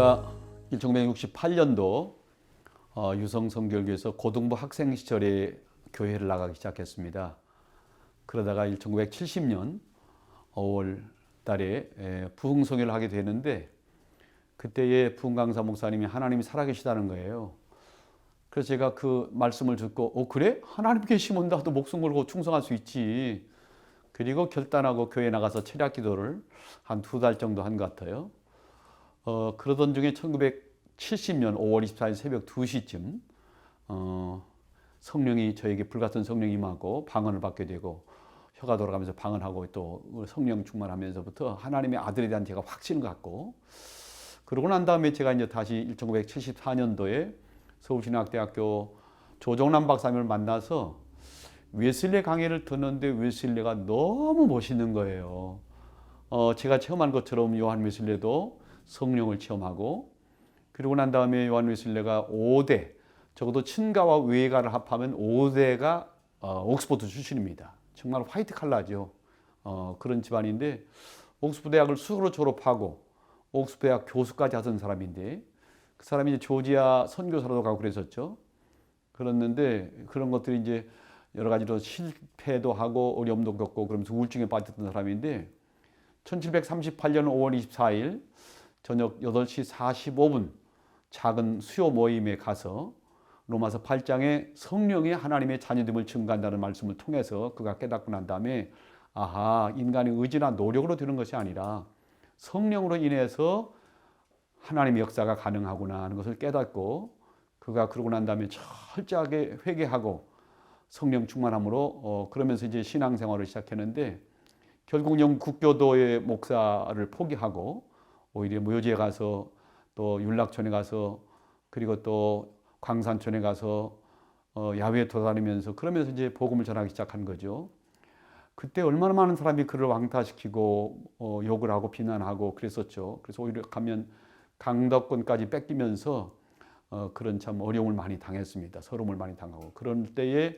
제가 1968년도 유성성결교에서 고등부 학생 시절에 교회를 나가기 시작했습니다. 그러다가 1970년 5월 달에 부흥성회를 하게 되는데, 그때의 부흥강사 목사님이 하나님이 살아계시다는 거예요. 그래서 제가 그 말씀을 듣고 그래? 하나님 계시면 나도 목숨 걸고 충성할 수 있지. 그리고 결단하고 교회 나가서 철야 기도를 한 2달 정도 한 것 같아요. 그러던 중에 1970년 5월 24일 새벽 2시쯤 성령이, 저에게 불같은 성령이 임하고 방언을 받게 되고, 혀가 돌아가면서 방언하고 또 성령 충만하면서부터 하나님의 아들에 대한 제가 확신을 갖고, 그러고 난 다음에 제가 이제 다시 1974년도에 서울신학대학교 조정남 박사님을 만나서 웨슬리 강의를 듣는데 웨슬리가 너무 멋있는 거예요. 제가 체험한 것처럼 요한 웨슬리도 성령을 체험하고, 그리고 난 다음에 요한 웨슬리가 5대, 적어도 친가와 외가를 합하면 5대가 옥스퍼드 출신입니다. 정말 화이트 칼라죠. 그런 집안인데, 옥스퍼드 대학을 수로 졸업하고 옥스퍼드 대학 교수까지 하던 사람인데, 그 사람이 이제 조지아 선교사로도 가고 그랬었죠. 그랬는데 그런 것들이 이제 여러 가지로 실패도 하고 어려움도 겪고 그러면서 우울증에 빠졌던 사람인데, 1738년 5월 24일 저녁 8시 45분 작은 수요 모임에 가서 로마서 8장에 성령이 하나님의 자녀됨을 증거한다는 말씀을 통해서 그가 깨닫고 난 다음에, 인간의 의지나 노력으로 되는 것이 아니라 성령으로 인해서 하나님의 역사가 가능하구나 하는 것을 깨닫고, 그가 그러고 난 다음에 철저하게 회개하고 성령 충만함으로 그러면서 이제 신앙생활을 시작했는데, 결국 영국교도의 목사를 포기하고 오히려 무효지에 가서 또 윤락촌에 가서, 그리고 또 광산촌에 가서 야외에 돌아다니면서, 그러면서 이제 복음을 전하기 시작한 거죠. 그때 얼마나 많은 사람이 그를 왕따시키고 욕을 하고 비난하고 그랬었죠. 그래서 오히려 가면 강덕권까지 뺏기면서 그런 참 어려움을 많이 당했습니다. 서름을 많이 당하고. 그런 때에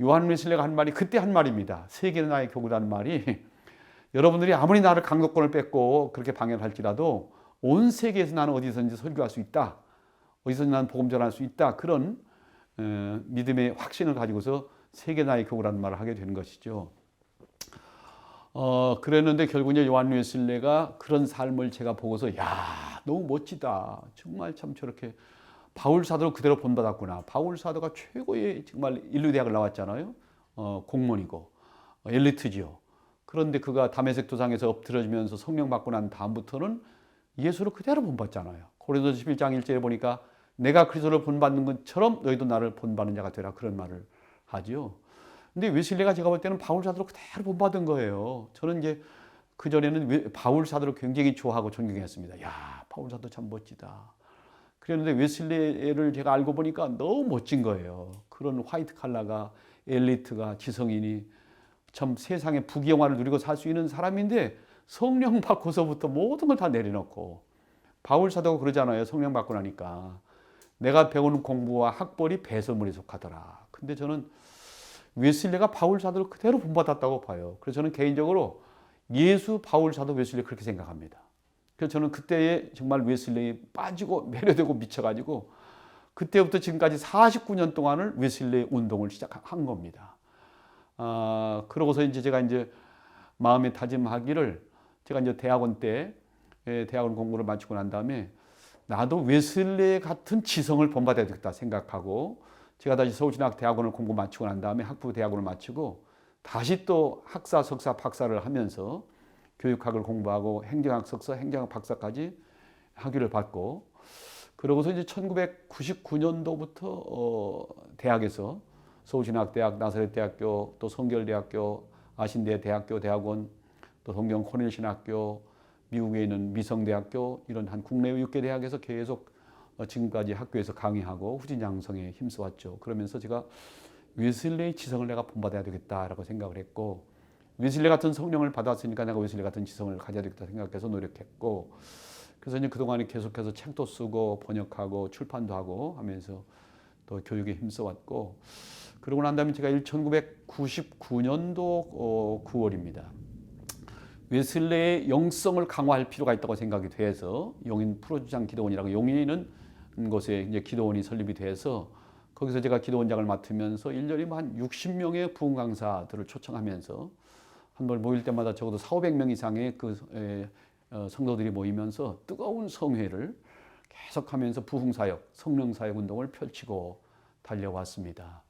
요한 웨슬리가 한 말이, 그때 한 말입니다. 세계는 나의 교구라는 말이, 여러분들이 아무리 나를 강덕권을 뺏고 그렇게 방해를 할지라도 온 세계에서 나는 어디서든지 설교할 수 있다, 어디서든지 나는 복음 전할 수 있다, 그런 믿음의 확신을 가지고서 세계 나의 교구라는 말을 하게 되는 것이죠. 그랬는데 결국 이제 요한 웨슬리가 그런 삶을 제가 보고서, 너무 멋지다. 정말 참 저렇게 바울 사도를 그대로 본받았구나. 바울 사도가 최고의 정말 인류대학을 나왔잖아요. 공무원이고 엘리트지요. 그런데 그가 다메섹 도상에서 엎드려지면서 성령 받고 난 다음부터는 예수를 그대로 본받잖아요. 고린도서 11장 1절에 보니까 내가 그리스도를 본받는 것처럼 너희도 나를 본받는 자가 되라, 그런 말을 하죠. 근데 웨슬리가 제가 볼 때는 바울 사도를 그대로 본받은 거예요. 저는 이제 그전에는 바울 사도를 굉장히 좋아하고 존경했습니다. 바울 사도 참 멋지다. 그랬는데 웨슬리를 제가 알고 보니까 너무 멋진 거예요. 그런 화이트 칼라가, 엘리트가, 지성인이 참 세상의 부귀영화를 누리고 살 수 있는 사람인데, 성령 받고서부터 모든 걸 다 내려놓고, 바울 사도가 그러잖아요. 성령 받고 나니까 내가 배우는 공부와 학벌이 배설물에 속하더라. 근데 저는 웨슬리가 바울 사도를 그대로 본받았다고 봐요. 그래서 저는 개인적으로 예수, 바울 사도, 웨슬리 그렇게 생각합니다. 그래서 저는 그때에 정말 웨슬리에 빠지고 매료되고 미쳐가지고, 그때부터 지금까지 49년 동안을 웨슬리 운동을 시작한 겁니다. 그러고서 이제 제가 이제 마음에 다짐하기를, 제가 이제 대학원 때 대학원 공부를 마치고 난 다음에 나도 웨슬리 같은 지성을 본받아야 되겠다 생각하고, 제가 다시 서울신학대학원을 공부 마치고 난 다음에 학부 대학원을 마치고 다시 또 학사, 석사, 박사를 하면서 교육학을 공부하고 행정학 석사, 행정학 박사까지 학위를 받고, 그러고서 이제 1999년도부터 대학에서 서울신학대학, 나사렛대학교, 또 성결대학교, 아신대 대학교, 대학원, 또 동경 코넬신학교, 미국에 있는 미성대학교, 이런 한 국내 6개 대학에서 계속 지금까지 학교에서 강의하고 후진 양성에 힘써왔죠. 그러면서 제가 웨슬리의 지성을 내가 본받아야 되겠다라고 생각을 했고, 웨슬리 같은 성령을 받았으니까 내가 웨슬리 같은 지성을 가져야 되겠다 생각해서 노력했고, 그래서 이제 그동안에 계속해서 책도 쓰고 번역하고 출판도 하고 하면서 또 교육에 힘써왔고, 그러고 난 다음에 제가 1999년도 9월입니다. 웨슬레의 영성을 강화할 필요가 있다고 생각이 돼서 용인 프로주장 기도원이라고 용인은 곳에 이제 기도원이 설립이 돼서 거기서 제가 기도원장을 맡으면서 1년에 한 60명의 부흥 강사들을 초청하면서 한 번 모일 때마다 적어도 400~500명 이상의 성도들이 모이면서 뜨거운 성회를 계속하면서 부흥 사역, 성령 사역 운동을 펼치고 달려왔습니다.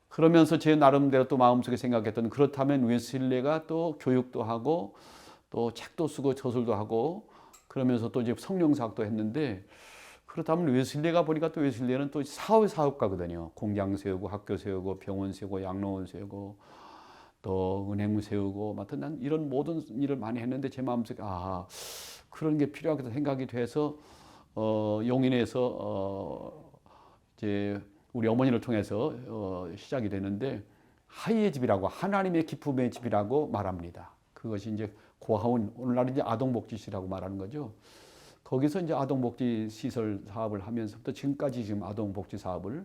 그러면서 제 나름대로 또 마음속에 생각했던, 그렇다면 웨슬레가 또 교육도 하고 또 책도 쓰고 저술도 하고 그러면서 또 이제 성령 사역도 했는데, 그렇다면 웨슬레가 보니까 또 웨슬레는 또 사업가거든요. 공장 세우고 학교 세우고 병원 세우고 양로원 세우고 또 은행 세우고, 하여튼 난 이런 모든 일을 많이 했는데 제 마음속에 그런 게 필요하겠다 생각이 돼서 용인에서 이제 우리 어머니를 통해서 시작이 되는데, 하이의 집이라고, 하나님의 기쁨의 집이라고 말합니다. 그것이 이제 고아원, 오늘날 이제 아동복지시라고 말하는 거죠. 거기서 이제 아동복지 시설 사업을 하면서부터 지금까지 지금 아동복지 사업을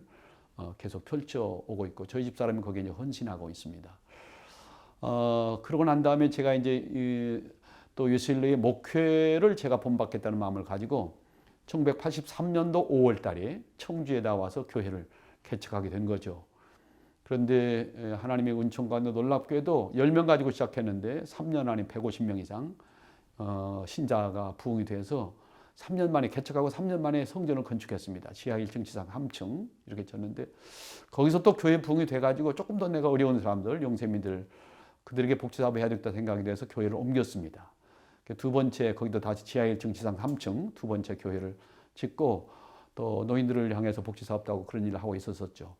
계속 펼쳐오고 있고, 저희 집 사람이 거기에 이제 헌신하고 있습니다. 그러고 난 다음에 제가 이제 또 웨슬레의 목회를 제가 본받겠다는 마음을 가지고 1983년도 5월 달에 청주에다 와서 교회를 개척하게 된 거죠. 그런데 하나님의 은총 가운데 놀랍게도 10명 가지고 시작했는데 3년 안에 150명 이상 신자가 부흥이 돼서 3년 만에 개척하고 3년 만에 성전을 건축했습니다. 지하 1층, 지상 3층 이렇게 졌는데, 거기서 또 교회 부흥이 돼가지고 조금 더 내가 어려운 사람들, 용세민들, 그들에게 복지사업을 해야 되겠다 생각이 돼서 교회를 옮겼습니다. 두 번째, 거기도 다시 지하 1층, 지상 3층 두 번째 교회를 짓고 또 노인들을 향해서 복지사업도 하고 그런 일을 하고 있었었죠.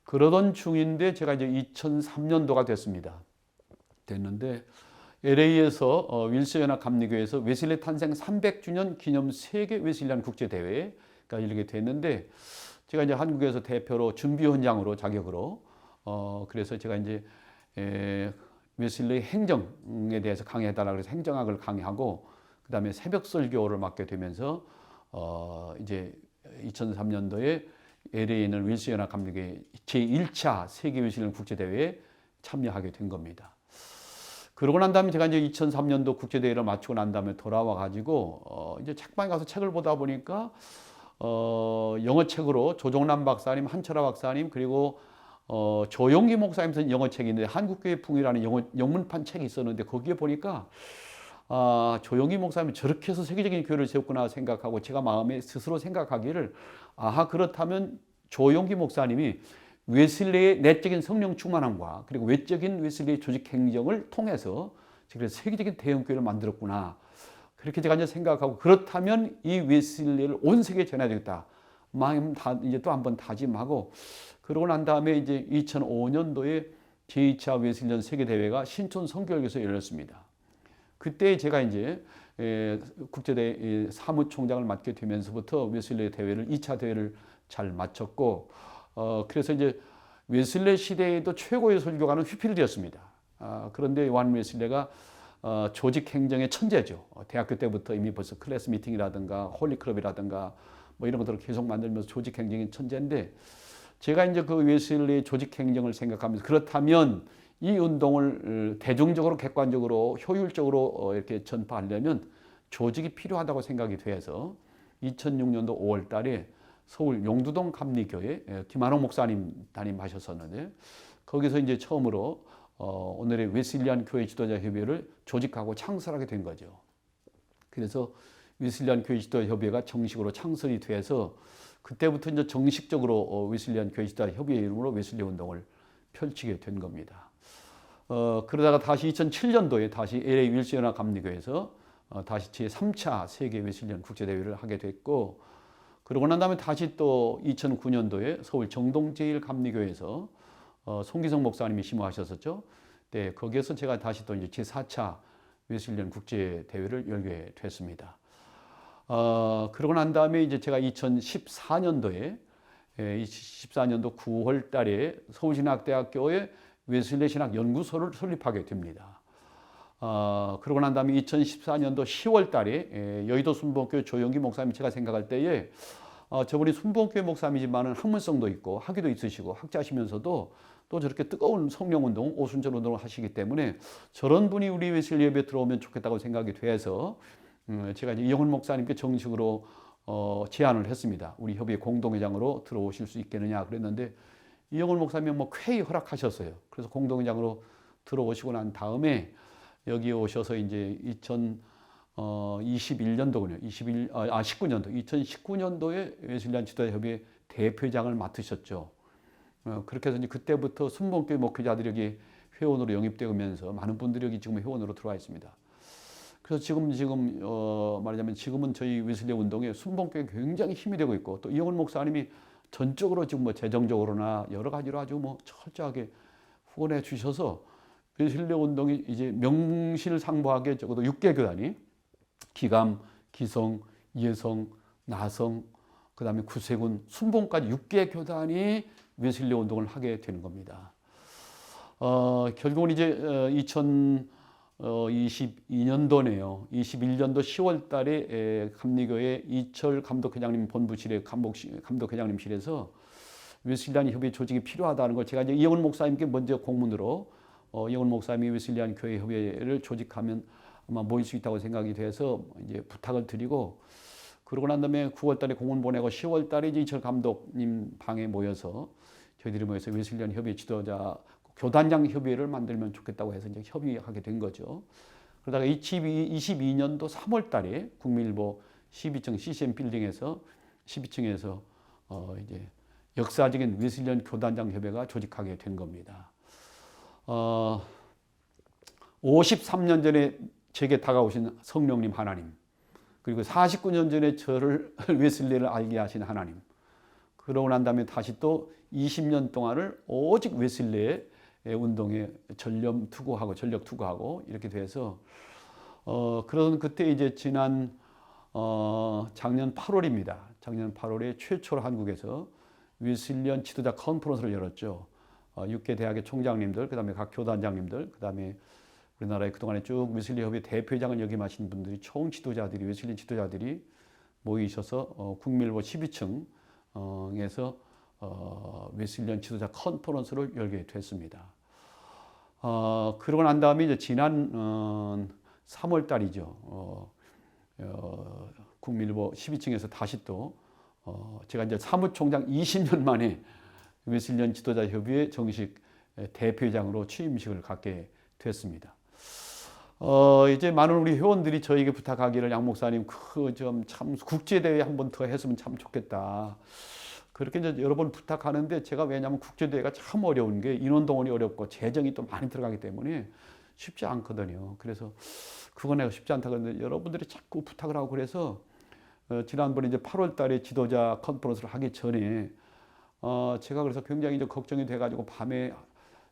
그러던 중인데 제가 이제 2003년도가 됐는데 LA에서 윌스연합 감리교회에서 웨슬레 탄생 300주년 기념 세계 웨슬리안 국제대회가 열리게 됐는데, 제가 이제 한국에서 대표로 준비원장으로 자격으로 그래서 제가 이제 웨슬레 행정에 대해서 강의해달라고 해서 행정학을 강의하고, 그 다음에 새벽 설교를 맡게 되면서 이제 2003년도에 LA에 있는 윌스연합 감리교회 제1차 세계 웨슬리안 국제대회에 참여하게 된 겁니다. 그러고 난 다음에 제가 이제 2003년도 국제대회를 마치고 난 다음에 돌아와 가지고 이제 책방에 가서 책을 보다 보니까 영어책으로 조종남 박사님, 한철아 박사님, 그리고 조용기 목사님 쓴 영어책이 있는데 한국교회 풍이라는 영문판 책이 있었는데, 거기에 보니까 조용기 목사님이 저렇게 해서 세계적인 교회를 세웠구나 생각하고, 제가 마음에 스스로 생각하기를 그렇다면 조용기 목사님이 웨슬레의 내적인 성령 충만함과 그리고 외적인 웨슬레의 조직 행정을 통해서 그래서 세계적인 대형 교회를 만들었구나, 그렇게 제가 이제 생각하고, 그렇다면 이 웨슬레를 온 세계에 전해야 되겠다 마음 이제 또 한번 다짐하고, 그러고 난 다음에 이제 2005년도에 제2차 웨슬리안 세계대회가 신촌 성교역에서 열렸습니다. 그때 제가 이제 국제대회 사무총장을 맡게 되면서부터 웨슬레 대회를 2차 대회를 잘 마쳤고, 그래서 이제 웨슬레 시대에도 최고의 설교가는 휘필드였습니다. 그런데 요한 웨슬레가 조직 행정의 천재죠. 대학교 때부터 이미 벌써 클래스 미팅이라든가 홀리클럽이라든가 뭐 이런 것들을 계속 만들면서 조직 행정의 천재인데, 제가 이제 그 웨슬레의 조직 행정을 생각하면서, 그렇다면 이 운동을 대중적으로 객관적으로 효율적으로 이렇게 전파하려면 조직이 필요하다고 생각이 돼서 2006년도 5월 달에 서울 용두동 감리교회 김한옥 목사님 담임하셨었는데, 거기서 이제 처음으로 오늘의 웨슬리안 교회 지도자 협의회를 조직하고 창설하게 된 거죠. 그래서 웨슬리안 교회 지도자 협의회가 정식으로 창설이 돼서 그때부터 이제 정식적으로 웨슬리안 교회 지도자 협의회 이름으로 웨슬리 운동을 펼치게 된 겁니다. 그러다가 다시 2007년도에 다시 LA 윌스연합 감리교회에서 다시 제3차 세계 웨슬리안 국제대회를 하게 됐고, 그러고 난 다음에 다시 또 2009년도에 서울 정동제일 감리교회에서 송기성 목사님이 심호하셨었죠. 네, 거기에서 제가 다시 또 이제 제4차 웨슬리안 국제대회를 열게 됐습니다. 그러고 난 다음에 이제 제가 2014년도에 2014년도 9월 달에 서울신학대학교에 웨슬레 신학 연구소를 설립하게 됩니다. 그러고 난 다음에 2014년도 10월 달에 여의도 순복음교회 조영기 목사님, 제가 생각할 때에 저분이 순복음교회 목사님이지만은 학문성도 있고 학위도 있으시고 학자시면서도 또 저렇게 뜨거운 성령 운동, 오순절 운동을 하시기 때문에 저런 분이 우리 웨슬리 예배에 들어오면 좋겠다고 생각이 돼서 제가 이제 이영훈 목사님께 정식으로 제안을 했습니다. 우리 협의회 공동회장으로 들어오실 수 있겠느냐 그랬는데 이영훈 목사님이 뭐 쾌히 허락하셨어요. 그래서 공동회장으로 들어오시고 난 다음에 여기 오셔서 이제 2021년도군요. 2019년도에 웨슬리안 지도자 협의회 대표장을 맡으셨죠. 그렇게 해서 이제 그때부터 순복음교회 목회자들이 여기 회원으로 영입되면서 많은 분들이 여기 지금 회원으로 들어와 있습니다. 그래서 지금 말하자면 지금은 저희 웨슬리 운동에 순복음교회 굉장히 힘이 되고 있고 또 이영훈 목사님이 전적으로 지금 뭐 재정적으로나 여러 가지로 아주 뭐 철저하게 후원해 주셔서 웨슬리 운동이 이제 명실상부하게 적어도 6개 교단이 기감, 기성, 예성, 나성, 그 다음에 구세군, 순복음까지 6개 교단이 웨슬리 운동을 하게 되는 겁니다. 결국은 이제 2022년도네요. 21년도 10월 달에 감리교회 이철 감독회장님 본부실에 감독회장님실에서 웨슬리안 협의 조직이 필요하다는 걸 제가 이제 이영훈 목사님께 먼저 공문으로 이영훈 목사님이 웨슬리안 교회 협의회를 조직하면 아마 모일 수 있다고 생각이 돼서 이제 부탁을 드리고 그러고 난 다음에 9월 달에 공문 보내고 10월 달에 이제 이철 감독님 방에 모여서 저희들이 모여서 웨슬리안 협의회 지도자 교단장 협의회를 만들면 좋겠다고 해서 이제 협의하게 된 거죠. 그러다가 2022년도 3월 달에 국민일보 12층 CCM 빌딩에서 12층에서 이제 역사적인 웨슬리안 교단장 협회가 조직하게 된 겁니다. 53년 전에 제게 다가오신 성령님 하나님, 그리고 49년 전에 저를 웨슬리를 알게 하신 하나님, 그러고 난 다음에 다시 또 20년 동안을 오직 웨슬리의 운동에 전력 투구하고 이렇게 돼서 그런 그때 이제 지난 작년 8월입니다. 작년 8월에 최초로 한국에서 웨슬리안 지도자 컨퍼런스를 열었죠. 6개 대학의 총장님들, 그다음에 각 교단장님들, 그다음에 우리나라에 그동안에 쭉 웨슬리 협의 대표장을 역임하신 분들이 총 지도자들이 웨슬리 지도자들이 모이셔서 국민일보 12층에서 웨슬리안 지도자 컨퍼런스를 열게 됐습니다. 그러고 난 다음에 이제 지난 3월 달이죠. 국민일보 12층에서 다시 또 제가 이제 사무총장 20년 만에 웨슬리안 지도자 협의회 정식 대표장으로 취임식을 갖게 됐습니다. 이제 많은 우리 회원들이 저에게 부탁하기를 양 목사님 참 국제대회 한 번 더 했으면 참 좋겠다. 그렇게 이제 여러 번 부탁하는데 제가 왜냐하면 국제대회가 참 어려운 게 인원동원이 어렵고 재정이 또 많이 들어가기 때문에 쉽지 않거든요. 그래서 그건 내가 쉽지 않다고 했는데 여러분들이 자꾸 부탁을 하고 그래서 지난번에 이제 8월 달에 지도자 컨퍼런스를 하기 전에 제가 그래서 굉장히 이제 걱정이 돼가지고 밤에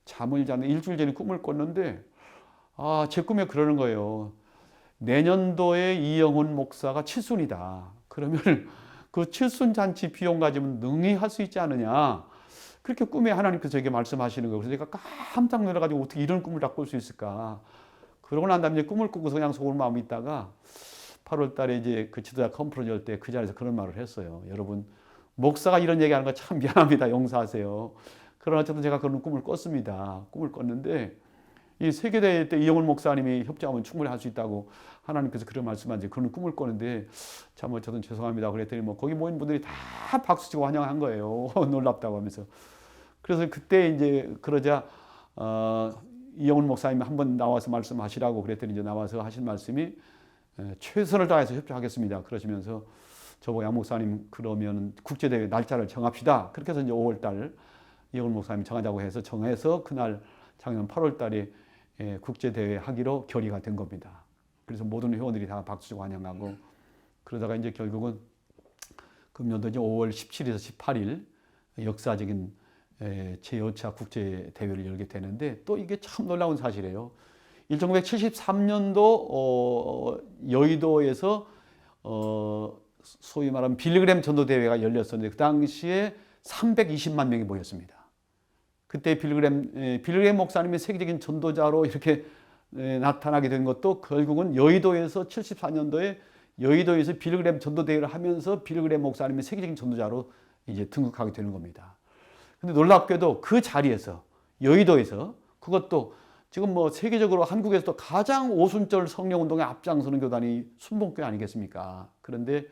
잠을 자는 일주일 전에 꿈을 꿨는데 제 꿈에 그러는 거예요. 내년도에 이영훈 목사가 칠순이다. 그러면 그 칠순 잔치 비용 가지면 능히 할 수 있지 않느냐. 그렇게 꿈에 하나님께서 저에게 말씀하시는 거예요. 그래서 제가 깜짝 놀라가지고 어떻게 이런 꿈을 다 꿀 수 있을까. 그러고 난 다음에 꿈을 꾸고서 그냥 속으로 마음이 있다가 8월 달에 이제 그 지도자 컨퍼런스 열 때 그 자리에서 그런 말을 했어요. 여러분, 목사가 이런 얘기하는 거 참 미안합니다. 용서하세요. 그러나 어쨌든 제가 그런 꿈을 꿨습니다. 꿈을 꿨는데 이 세계대회 때 이영훈 목사님이 협조하면 충분히 할 수 있다고 하나님께서 그런 말씀하지 그런 꿈을 꿨는데 참 어쨌든 죄송합니다. 그랬더니 뭐 거기 모인 분들이 다 박수치고 환영한 거예요. 놀랍다고 하면서. 그래서 그때 이제 그러자 이영훈 목사님이 한번 나와서 말씀하시라고 그랬더니 이제 나와서 하신 말씀이 최선을 다해서 협조하겠습니다. 그러시면서 저보고 양 목사님 그러면 국제대회 날짜를 정합시다. 그렇게 해서 이제 5월 달 이영훈 목사님이 정하자고 해서 정해서 그날 작년 8월 달에 국제대회 하기로 결의가 된 겁니다. 그래서 모든 회원들이 다 박수치고 환영하고 그러다가 이제 결국은 금년도 이제 5월 17일에서 18일 역사적인 제5차 국제대회를 열게 되는데 또 이게 참 놀라운 사실이에요. 1973년도 여의도에서 소위 말하면 빌리그램 전도대회가 열렸었는데 그 당시에 320만 명이 모였습니다. 그때 빌리그램 목사님이 세계적인 전도자로 이렇게 나타나게 된 것도 결국은 여의도에서 74년도에 여의도에서 빌리그램 전도대회를 하면서 빌리그램 목사님이 세계적인 전도자로 이제 등극하게 되는 겁니다. 근데 놀랍게도 그 자리에서 여의도에서 그것도 지금 뭐 세계적으로 한국에서도 가장 오순절 성령운동에 앞장서는 교단이 순복음교회 아니겠습니까? 그런데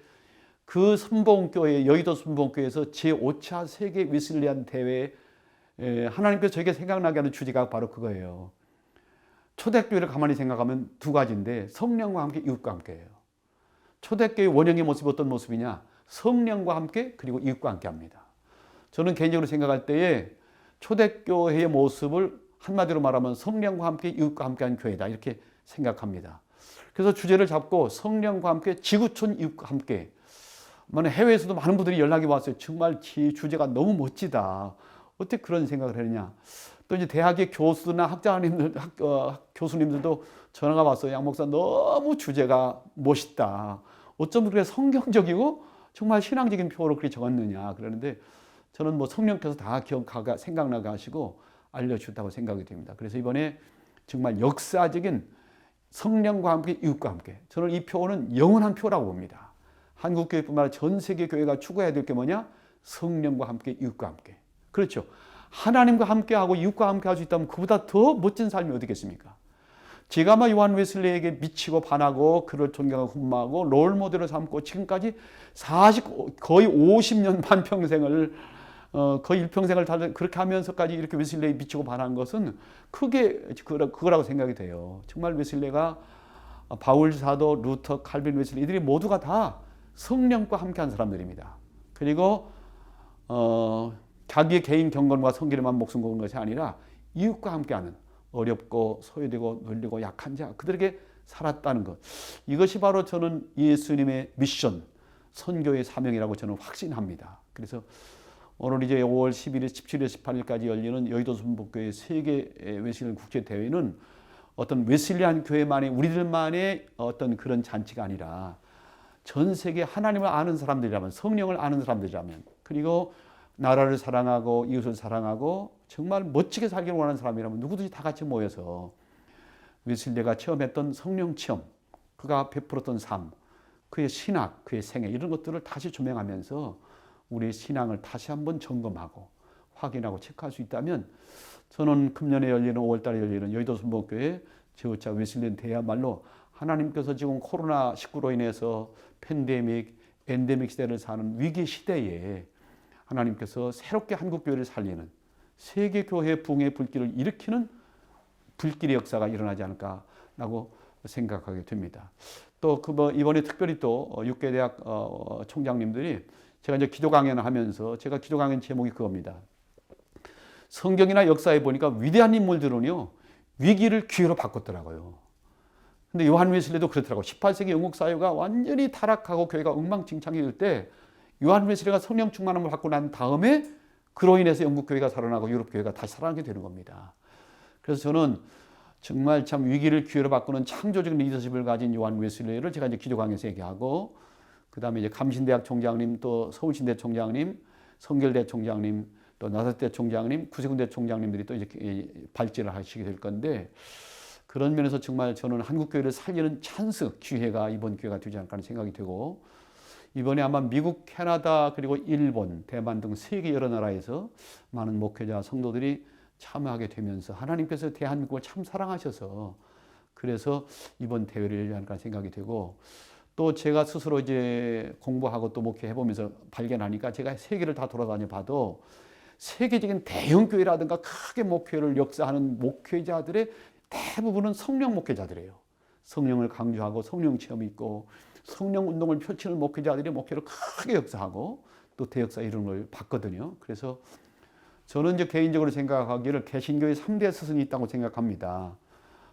그 순복음교회, 여의도 순복음교회에서 제5차 세계 웨슬리안 대회 하나님께서 저에게 생각나게 하는 주제가 바로 그거예요. 초대교회를 가만히 생각하면 두 가지인데 성령과 함께 이웃과 함께예요. 초대교회 원형의 모습이 어떤 모습이냐? 성령과 함께 그리고 이웃과 함께 합니다. 저는 개인적으로 생각할 때에 초대교회의 모습을 한마디로 말하면 성령과 함께 이웃과 함께한 교회다 이렇게 생각합니다. 그래서 주제를 잡고 성령과 함께 지구촌 이웃과 함께 해외에서도 많은 분들이 연락이 왔어요. 정말 주제가 너무 멋지다. 어떻게 그런 생각을 했느냐. 또 이제 대학의 교수나 학자님들, 교수님들도 전화가 왔어요. 양 목사 너무 주제가 멋있다. 어쩜 그렇게 성경적이고 정말 신앙적인 표현으로 그렇게 적었느냐. 그러는데 저는 뭐 성령께서 다 생각나게 하시고 알려주셨다고 생각이 됩니다. 그래서 이번에 정말 역사적인 성령과 함께 이웃과 함께. 저는 이 표현은 영원한 표라고 봅니다. 한국교회뿐만 아니라 전 세계 교회가 추구해야 될 게 뭐냐? 성령과 함께 이웃과 함께. 그렇죠. 하나님과 함께하고 이웃과 함께 할 수 있다면 그보다 더 멋진 삶이 어디겠습니까? 제가 아마 요한 웨슬리에게 미치고 반하고 그를 존경하고 훈마하고 롤 모델을 삼고 지금까지 거의 50년 반평생을 거의 일평생을 다 그렇게 하면서까지 이렇게 웨슬리에 미치고 반한 것은 크게 그거라고 생각이 돼요. 정말 웨슬리가 바울 사도, 루터, 칼빈, 웨슬리 이들이 모두가 다 성령과 함께한 사람들입니다. 그리고 자기의 개인 경건과 성결에만 목숨 거는 것이 아니라 이웃과 함께하는 어렵고 소외되고 눌리고 약한 자 그들에게 살았다는 것. 이것이 바로 저는 예수님의 미션, 선교의 사명이라고 저는 확신합니다. 그래서 오늘 이제 5월 11일, 17일, 18일까지 열리는 여의도 순복음교회 세계 웨슬리안 국제 대회는 어떤 웨슬리안 교회만의 우리들만의 어떤 그런 잔치가 아니라 전 세계 하나님을 아는 사람들이라면, 성령을 아는 사람들이라면, 그리고 나라를 사랑하고 이웃을 사랑하고 정말 멋지게 살기를 원하는 사람이라면 누구든지 다 같이 모여서 웨슬리가 체험했던 성령 체험, 그가 베풀었던 삶, 그의 신학, 그의 생애 이런 것들을 다시 조명하면서 우리의 신앙을 다시 한번 점검하고 확인하고 체크할 수 있다면 저는 금년에 열리는 5월달에 열리는 여의도 순복음교회 제5차 웨슬리안 대회야말로 하나님께서 지금 코로나19로 인해서 팬데믹, 엔데믹 시대를 사는 위기 시대에 하나님께서 새롭게 한국교회를 살리는 세계교회 부흥의 불길을 일으키는 불길의 역사가 일어나지 않을까라고 생각하게 됩니다. 또 이번에 특별히 또 6개 대학 총장님들이 제가 이제 기도 강연을 하면서 제가 기도 강연 제목이 그겁니다. 성경이나 역사에 보니까 위대한 인물들은요 위기를 기회로 바꿨더라고요. 근데 요한 웨슬리도 그렇더라고요. 18세기 영국 사회가 완전히 타락하고 교회가 엉망진창일 때 요한 웨슬리가 성령 충만함을 받고 난 다음에 그로 인해서 영국 교회가 살아나고 유럽 교회가 다시 살아나게 되는 겁니다. 그래서 저는 정말 참 위기를 기회로 바꾸는 창조적인 리더십을 가진 요한 웨슬리를 제가 이제 기도 강연에서 얘기하고 그다음에 이제 감신대학 총장님, 또 서울신대 총장님, 성결대 총장님, 또 나사대 총장님, 구세군대 총장님들이 또 이제 발제를 하시게 될 건데 그런 면에서 정말 저는 한국교회를 살리는 찬스, 기회가 이번 기회가 되지 않을까 하는 생각이 되고 이번에 아마 미국, 캐나다, 그리고 일본, 대만 등 세계 여러 나라에서 많은 목회자, 성도들이 참여하게 되면서 하나님께서 대한민국을 참 사랑하셔서 그래서 이번 대회를 열지 않을까 생각이 되고 또 제가 스스로 이제 공부하고 또 목회해보면서 발견하니까 제가 세계를 다 돌아다녀 봐도 세계적인 대형 교회라든가 크게 목회를 역사하는 목회자들의 대부분은 성령 목회자들이에요. 성령을 강조하고 성령 체험이 있고 성령 운동을 펼치는 목회자들이 목회를 크게 역사하고 또 대역사 이런 걸 봤거든요. 그래서 저는 이제 개인적으로 생각하기를 개신교의 3대 스승이 있다고 생각합니다.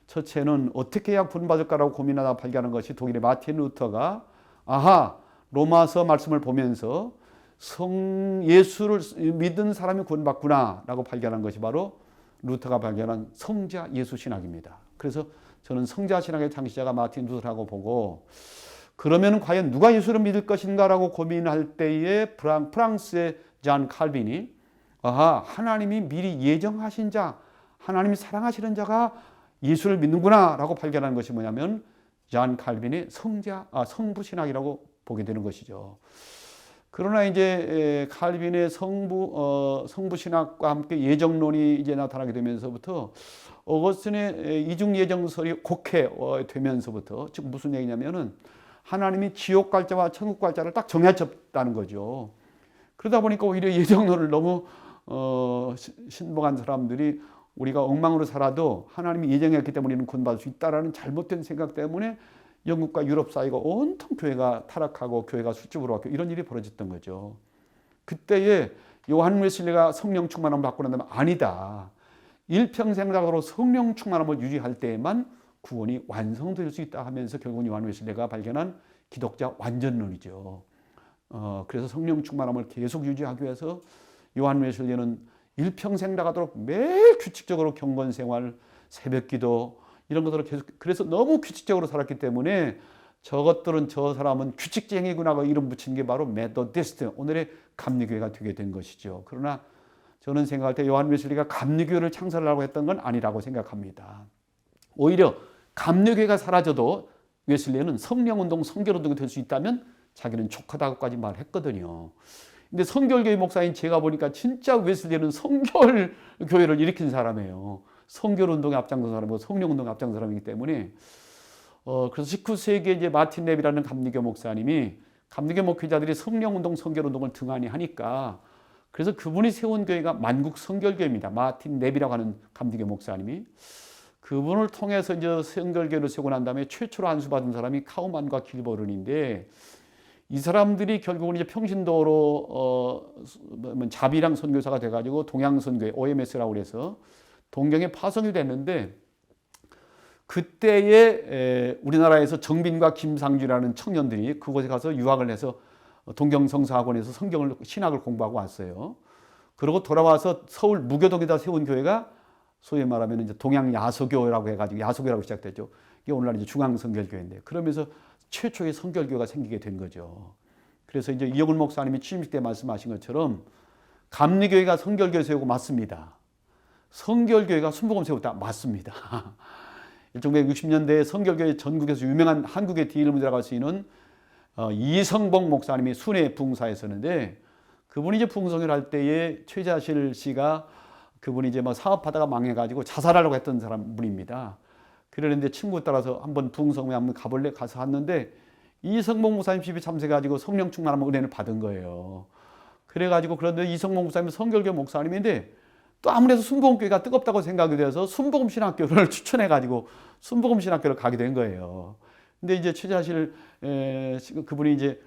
첫째는 어떻게 해야 구원받을까라고 고민하다 발견한 것이 독일의 마틴 루터가 로마서 말씀을 보면서 예수를 믿은 사람이 구원받구나라고 발견한 것이 바로 루터가 발견한 성자 예수 신학입니다. 그래서 저는 성자 신학의 창시자가 마틴 루터라고 보고 그러면 과연 누가 예수를 믿을 것인가라고 고민할 때에 프랑스의 잔 칼빈이 하나님이 미리 예정하신 자, 하나님이 사랑하시는 자가 예수를 믿는구나라고 발견한 것이 뭐냐면 잔 칼빈의 성부 신학이라고 보게 되는 것이죠. 그러나 이제 칼빈의 성부 신학과 함께 예정론이 이제 나타나게 되면서부터 어거스틴의 이중 예정설이 곡해되면서부터, 즉 무슨 얘기냐면은 하나님이 지옥 갈 자와 천국 갈 자를 딱 정해졌다는 거죠. 그러다 보니까 오히려 예정론을 너무 신봉한 사람들이 우리가 엉망으로 살아도 하나님이 예정했기 때문에 우리는 구원받을 수 있다라는 잘못된 생각 때문에 영국과 유럽 사이가 온통 교회가 타락하고 교회가 수줍으로 왔고 이런 일이 벌어졌던 거죠. 그때에 요한 웨슬리가 성령 충만함을 받고 난 다음에 아니다. 일평생락으로 성령 충만함을 유지할 때에만 구원이 완성될 수 있다 하면서 결국 요한 웨슬리가 발견한 기독자 완전론이죠. 그래서 성령 충만함을 계속 유지하기 위해서 요한 웨슬리는 일평생 나가도록 매일 규칙적으로 경건 생활, 새벽 기도 이런 것들을 계속, 그래서 너무 규칙적으로 살았기 때문에 저것들은 저 사람은 규칙쟁이구나 이름 붙인 게 바로 메소디스트, 오늘의 감리교회가 되게 된 것이죠. 그러나 저는 생각할 때 요한 웨슬리가 감리교회를 창설하려고 했던 건 아니라고 생각합니다. 오히려 감리교회가 사라져도 웨슬리는 성령운동, 성결운동이 될 수 있다면 자기는 족하다고까지 말했거든요. 근데 성결교회 목사인 제가 보니까 진짜 웨슬리는 성결교회를 일으킨 사람이에요. 성결운동에 앞장선 사람이고 성령운동에 앞장선 사람이기 때문에 그래서 19세기에 이제 마틴 랩이라는 감리교 목사님이 감리교 목회자들이 성령운동, 성결운동을 등한히 하니까 그래서 그분이 세운 교회가 만국 성결교회입니다. 마틴 랩이라고 하는 감리교 목사님이 그분을 통해서 이제 성결교회를 세우고 난 다음에 최초로 안수받은 사람이 카우만과 길버른인데 이 사람들이 결국은 이제 평신도로 자비랑 선교사가 돼가지고 동양선교회 OMS라고 그래서 동경에 파송이 됐는데 그때에 우리나라에서 정빈과 김상주라는 청년들이 그곳에 가서 유학을 해서 동경성서학원에서 성경을 신학을 공부하고 왔어요. 그리고 돌아와서 서울 무교동에다 세운 교회가 소위 말하면 이제 동양야소교라고 해가지고 야소교라고 시작됐죠. 이게 오늘날 이제 중앙성결교회인데 그러면서 최초의 성결교회가 생기게 된 거죠. 그래서 이제 이영훈 목사님이 취임식 때 말씀하신 것처럼 감리교회가 성결교회 세우고 맞습니다. 성결교회가 순복음 세웠다 맞습니다. 1960년대에 성결교회 전국에서 유명한 한국의 디일문이라고 할 수 있는 이성복 목사님이 순회 부흥사에 섰는데 그분이 이제 부흥성회를 할 때에 최자실 씨가 그분이 이제 막 사업하다가 망해가지고 자살하려고 했던 분입니다. 그러는데 친구 따라서 한번 부흥성회 한번 가볼래? 가서 왔는데 이성복 목사님 집에 참석해가지고 성령 충만한 은혜를 받은 거예요. 그래가지고 그런데 이성복 목사님은 성결교 목사님인데 또 아무래도 순복음교회가 뜨겁다고 생각이 돼서 순복음 신학교를 추천해가지고 순복음 신학교를 가게 된 거예요. 근데 이제 최자실 그분이 이제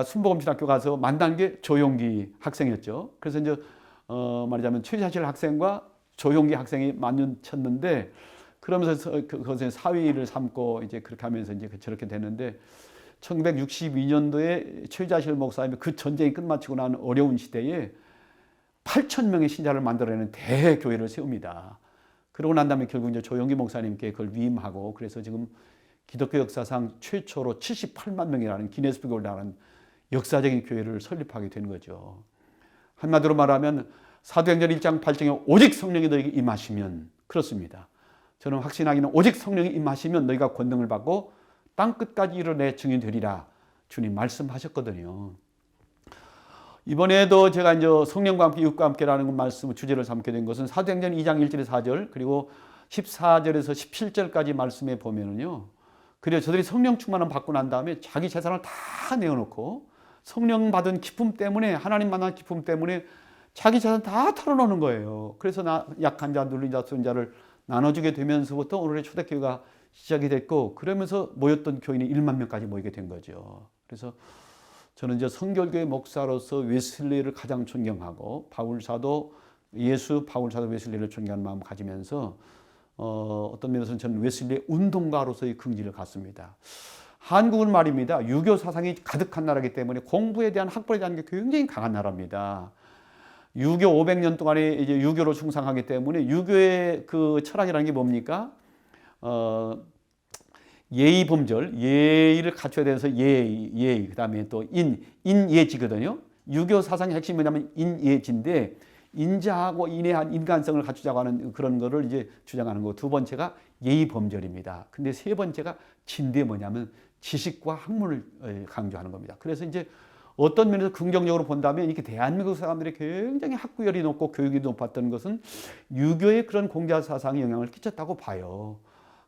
순복음 신학교 가서 만난 게 조용기 학생이었죠. 그래서 이제 말하자면 최자실 학생과 조용기 학생이 맞는쳤는데 그러면서 그것에 사위를 삼고 이제 그렇게 하면서 이제 저렇게 됐는데 1962년도에 최자실 목사님이 그 전쟁이 끝마치고 난 어려운 시대에 8,000명의 신자를 만들어내는 대교회를 세웁니다. 그러고 난 다음에 결국 이제 조용기 목사님께 그걸 위임하고 그래서 지금 기독교 역사상 최초로 78만 명이라는 기네스북에 올라가는 역사적인 교회를 설립하게 된 거죠. 한마디로 말하면 사도행전 1장 8장에 오직 성령이 너에게 임하시면 그렇습니다. 저는 확신하기는 오직 성령이 임하시면 너희가 권능을 받고 땅끝까지 이르내 증인 되리라 주님 말씀하셨거든요. 이번에도 제가 이제 성령과 함께 육과 함께라는 말씀을 주제를 삼게 된 것은 사도행전 2장 1절에서 4절 그리고 14절에서 17절까지 말씀에 보면은요. 그래요. 저들이 성령 충만을 받고 난 다음에 자기 재산을 다 내어놓고 성령 받은 기쁨 때문에 하나님 만난 기쁨 때문에 자기 재산 다 털어놓는 거예요. 그래서 약한 자, 눌린 자, 쓰는 자를 나눠주게 되면서부터 오늘의 초대교회가 시작이 됐고 그러면서 모였던 교인이 1만 명까지 모이게 된 거죠. 그래서 저는 이제 성결교회 목사로서 웨슬리를 가장 존경하고 바울사도 예수 바울사도 웨슬리를 존경하는 마음을 가지면서 어떤 면에서는 저는 웨슬리의 운동가로서의 긍지를 갖습니다. 한국은 말입니다. 유교 사상이 가득한 나라이기 때문에 공부에 대한 학벌에 대한 게 굉장히 강한 나라입니다. 유교 500년 동안에 이제 유교로 충성하기 때문에 유교의 그 철학이라는 게 뭡니까? 예의 범절, 예의를 갖춰야 돼서 예의, 그 다음에 또 인예지거든요. 유교 사상의 핵심이 뭐냐면 인예지인데 인자하고 인애한 인간성을 갖추자고 하는 그런 거를 이제 주장하는 거. 두 번째가 예의 범절입니다. 근데 세 번째가 진대 뭐냐면 지식과 학문을 강조하는 겁니다. 그래서 이제 어떤 면에서 긍정적으로 본다면 이렇게 대한민국 사람들이 굉장히 학구열이 높고 교육이 높았던 것은 유교의 그런 공자 사상에 영향을 끼쳤다고 봐요.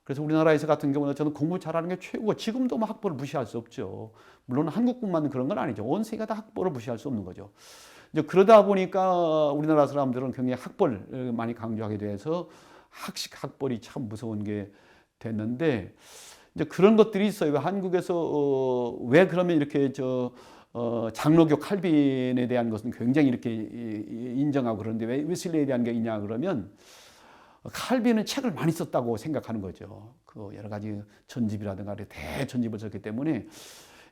그래서 우리나라에서 같은 경우는 저는 공부 잘하는 게 최고고, 지금도 뭐 학벌을 무시할 수 없죠. 물론 한국뿐만 그런 건 아니죠. 온 세계가 다 학벌을 무시할 수 없는 거죠. 이제 그러다 보니까 우리나라 사람들은 굉장히 학벌을 많이 강조하게 돼서 학식 학벌이 참 무서운 게 됐는데, 이제 그런 것들이 있어요. 한국에서 왜 그러면 이렇게 장로교 칼빈에 대한 것은 굉장히 이렇게 인정하고 그러는데 왜 웨슬리에 대한 게 있냐 그러면, 칼빈은 책을 많이 썼다고 생각하는 거죠. 그 여러 가지 전집이라든가 대전집을 썼기 때문에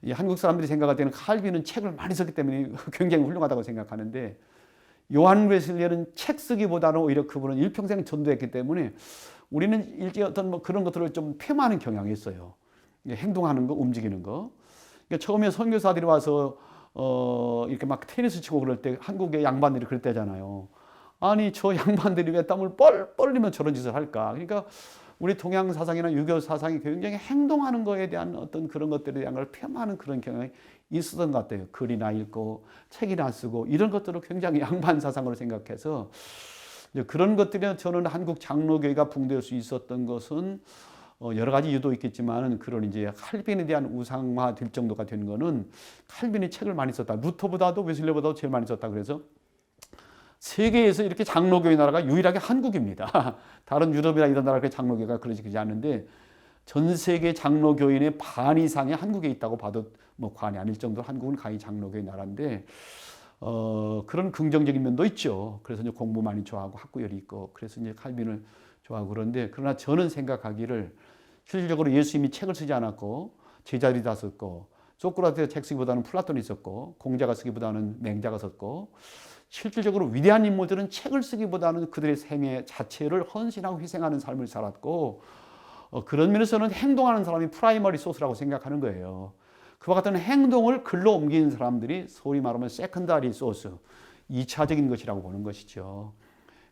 이 한국 사람들이 생각할 때는 칼빈은 책을 많이 썼기 때문에 굉장히 훌륭하다고 생각하는데, 요한 웨슬리는 책 쓰기보다는 오히려 그분은 일평생 전도했기 때문에 우리는 일제 어떤 뭐 그런 것들을 좀 폄하하는 경향이 있어요. 행동하는 거, 움직이는 거. 그러니까 처음에 선교사들이 와서 이렇게 막 테니스 치고 그럴 때 한국의 양반들이 그럴 때잖아요. 아니 저 양반들이 왜 땀을 뻘뻘 흘리면 저런 짓을 할까? 그러니까 우리 동양 사상이나 유교 사상이 굉장히 행동하는 거에 대한 어떤 그런 것들에 대한 걸 폄하하는 그런 경향이 있었던 것 같아요. 글이나 읽고 책이나 쓰고 이런 것들을 굉장히 양반 사상으로 생각해서, 그런 것들이 저는 한국 장로교회가 붕괴할 수 있었던 것은 여러 가지 이유도 있겠지만, 그런 이제 칼빈에 대한 우상화 될 정도가 된 거는 칼빈이 책을 많이 썼다. 루터보다도 웨슬리보다도 제일 많이 썼다. 그래서 세계에서 이렇게 장로교회 나라가 유일하게 한국입니다. 다른 유럽이나 이런 나라의 장로교회가 그러지 않은데, 전 세계 장로교인의 반 이상이 한국에 있다고 봐도 뭐 과언이 아닐 정도로 한국은 가히 장로교회 나라인데, 그런 긍정적인 면도 있죠. 그래서 이제 공부 많이 좋아하고 학구열이 있고, 그래서 이제 칼빈을 좋아하고 그런데, 그러나 저는 생각하기를 실질적으로 예수님이 책을 쓰지 않았고 제자들이 다 썼고, 소크라테스 책 쓰기보다는 플라톤이 썼고, 공자가 쓰기보다는 맹자가 썼고, 실질적으로 위대한 인물들은 책을 쓰기보다는 그들의 생애 자체를 헌신하고 희생하는 삶을 살았고, 그런 면에서는 행동하는 사람이 프라이머리 소스라고 생각하는 거예요. 그와 같은 행동을 글로 옮기는 사람들이 소위 말하면 세컨다리 소스, 2차적인 것이라고 보는 것이죠.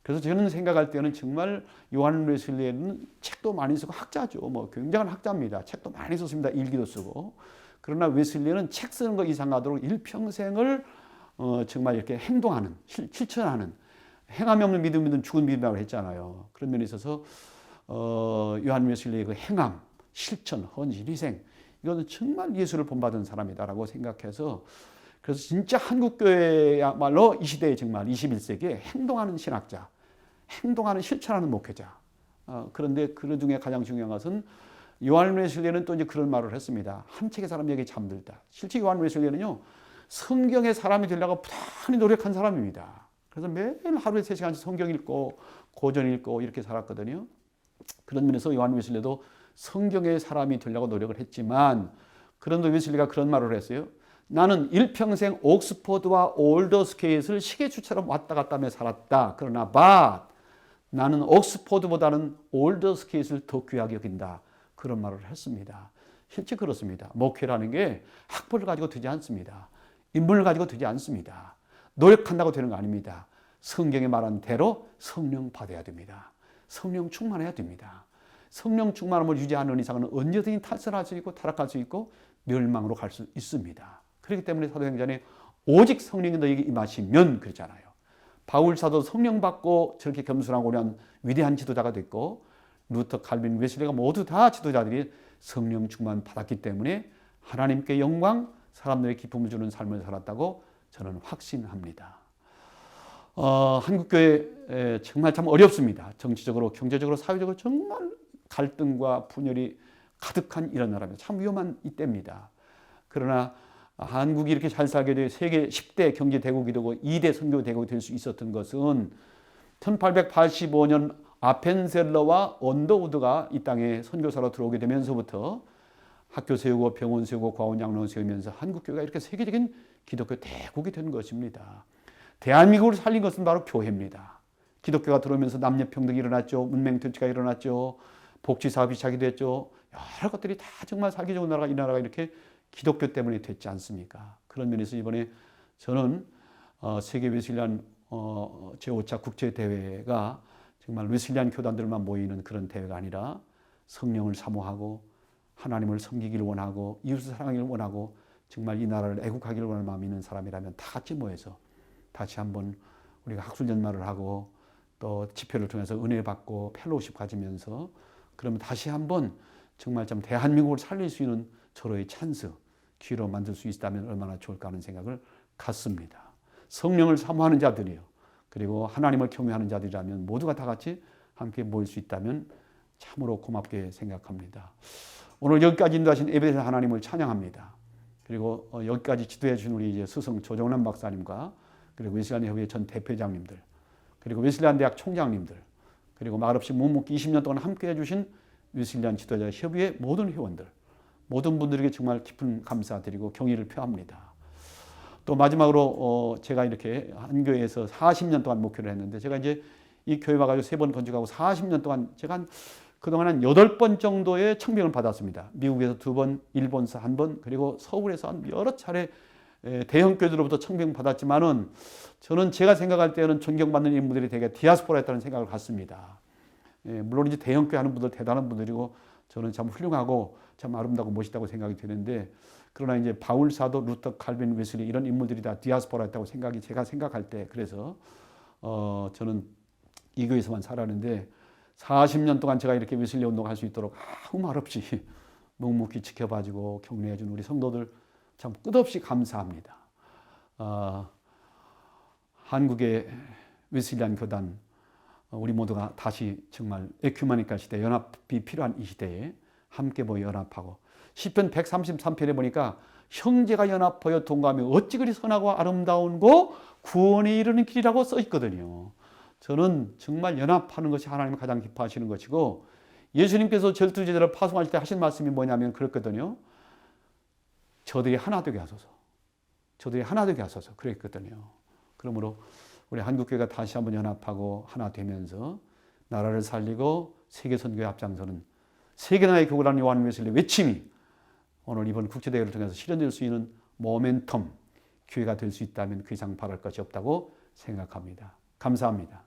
그래서 저는 생각할 때는 정말 요한 웨슬리는 책도 많이 쓰고 학자죠. 뭐 굉장한 학자입니다. 책도 많이 썼습니다. 일기도 쓰고. 그러나 웨슬리는 책 쓰는 거 이상하도록 일평생을 정말 이렇게 행동하는, 실천하는, 행함이 없는 믿음은 죽은 믿음이라고 했잖아요. 그런 면에 있어서 요한 웨슬리의 그 행함, 실천, 헌신, 희생, 이거는 정말 예수를 본받은 사람이다라고 생각해서, 그래서 진짜 한국교회야말로 이 시대에 정말 21세기에 행동하는 신학자, 행동하는 실천하는 목회자. 그런데 그 중에 가장 중요한 것은 요한 웨슬리는 또 이제 그런 말을 했습니다. 한 책의 사람에게 잠들다. 실제 요한 웨슬리는요, 성경의 사람이 되려고 부단히 노력한 사람입니다. 그래서 매일 하루에 3시간씩 성경 읽고 고전 읽고 이렇게 살았거든요. 그런 면에서 요한 웨슬리도 성경의 사람이 되려고 노력을 했지만, 그런데 웨슬리가 그런 말을 했어요. 나는 일평생 옥스퍼드와 올더스케이트를 시계추처럼 왔다 갔다 하며 살았다. 그러나 나는 옥스퍼드보다는 올더스케이트를 더 귀하게 여긴다. 그런 말을 했습니다. 실제 그렇습니다. 목회라는 게 학벌을 가지고 되지 않습니다. 인물을 가지고 되지 않습니다. 노력한다고 되는 거 아닙니다. 성경에 말한 대로 성령 받아야 됩니다. 성령 충만해야 됩니다. 성령 충만함을 유지하는 이상은 언제든지 탈선할 수 있고 타락할 수 있고 멸망으로 갈 수 있습니다. 그렇기 때문에 사도행전에 오직 성령이 너에게 임하시면 그랬잖아요. 바울 사도 성령 받고 저렇게 겸손하고 그냥 위대한 지도자가 됐고, 루터, 칼빈, 웨슬리가 모두 다 지도자들이 성령 충만 받았기 때문에 하나님께 영광, 사람들에게 기쁨을 주는 삶을 살았다고 저는 확신합니다. 한국교회 정말 참 어렵습니다. 정치적으로, 경제적으로, 사회적으로 정말 갈등과 분열이 가득한 이런 나라입니다. 참 위험한 이때입니다. 그러나 한국이 이렇게 잘 살게 돼 세계 10대 경제 대국이 되고 2대 선교 대국이 될 수 있었던 것은 1885년 아펜셀러와 언더우드가 이 땅에 선교사로 들어오게 되면서부터 학교 세우고 병원 세우고 과원 양로 세우면서 한국교회가 이렇게 세계적인 기독교 대국이 된 것입니다. 대한민국을 살린 것은 바로 교회입니다. 기독교가 들어오면서 남녀평등이 일어났죠. 문맹통치가 일어났죠. 복지사업이 시작됐죠. 여러 것들이 다 정말 살기 좋은 나라가 이 나라가 이렇게 기독교 때문에 됐지 않습니까? 그런 면에서 이번에 저는 세계 웨슬리안 제5차 국제대회가 정말 웨슬리안 교단들만 모이는 그런 대회가 아니라 성령을 사모하고 하나님을 섬기기를 원하고 이웃을 사랑하기를 원하고 정말 이 나라를 애국하기를 원하는 마음이 있는 사람이라면 다 같이 모여서 다시 한번 우리가 학술연말을 하고 또 집회를 통해서 은혜 받고 펠로우십 가지면서 그러면 다시 한번 정말 좀 대한민국을 살릴 수 있는 저로의 찬스, 기회로 만들 수 있다면 얼마나 좋을까 하는 생각을 갖습니다. 성령을 사모하는 자들이요. 그리고 하나님을 경외하는 자들이라면 모두가 다 같이 함께 모일 수 있다면 참으로 고맙게 생각합니다. 오늘 여기까지 인도하신 에베네zer 하나님을 찬양합니다. 그리고 여기까지 지도해 주신 우리 이제 스승 조정남 박사님과 그리고 웨슬리안 협의회 전 대표장님들, 그리고 웨슬리안 대학 총장님들, 그리고 말없이 묵묵히 20년 동안 함께 해주신 웨슬리안 지도자 협의회 모든 회원들, 모든 분들에게 정말 깊은 감사드리고 경의를 표합니다. 또 마지막으로 제가 이렇게 한 교회에서 40년 동안 목회를 했는데 제가 이제 이 교회 와가지고 3번 건축하고 40년 동안 제가 그동안 한 8번 정도의 청빙을 받았습니다. 미국에서 2번, 일본에서 1번, 그리고 서울에서 한 여러 차례 대형 교회들로부터 청빙 받았지만은 저는 제가 생각할 때는 존경받는 인물들이 되게 디아스포라였다는 생각을 갖습니다. 물론 이제 대형 교회 하는 분들 대단한 분들이고 저는 참 훌륭하고 참 아름다고 멋있다고 생각이 되는데 그러나 이제 바울 사도, 루터, 칼빈, 웨슬리 이런 인물들이 다 디아스포라였다고 제가 생각할 때 그래서 저는 이 교회에서만 살았는데 40년 동안 제가 이렇게 웨슬리 운동할 수 있도록 아무 말 없이 묵묵히 지켜봐주고 격려해준 우리 성도들 참 끝없이 감사합니다. 한국의 웨슬리안 교단 우리 모두가 다시 정말 에큐메니컬 시대, 연합이 필요한 이 시대에 함께 모여 연합하고 시편 133편에 보니까 형제가 연합하여 동감하며 어찌 그리 선하고 아름다운 고 구원에 이르는 길이라고 써 있거든요. 저는 정말 연합하는 것이 하나님이 가장 기뻐하시는 것이고 예수님께서 절두제자를 파송할 때 하신 말씀이 뭐냐면 그랬거든요. 저들이 하나 되게 하소서. 저들이 하나 되게 하소서. 그랬거든요. 그러므로 우리 한국교회가 다시 한번 연합하고 하나 되면서 나라를 살리고 세계 선교에 앞장서는 세계 나라의 교구라는 요한 웨슬리 외침이 오늘 이번 국제대회를 통해서 실현될 수 있는 모멘텀 기회가 될 수 있다면 그 이상 바랄 것이 없다고 생각합니다. 감사합니다.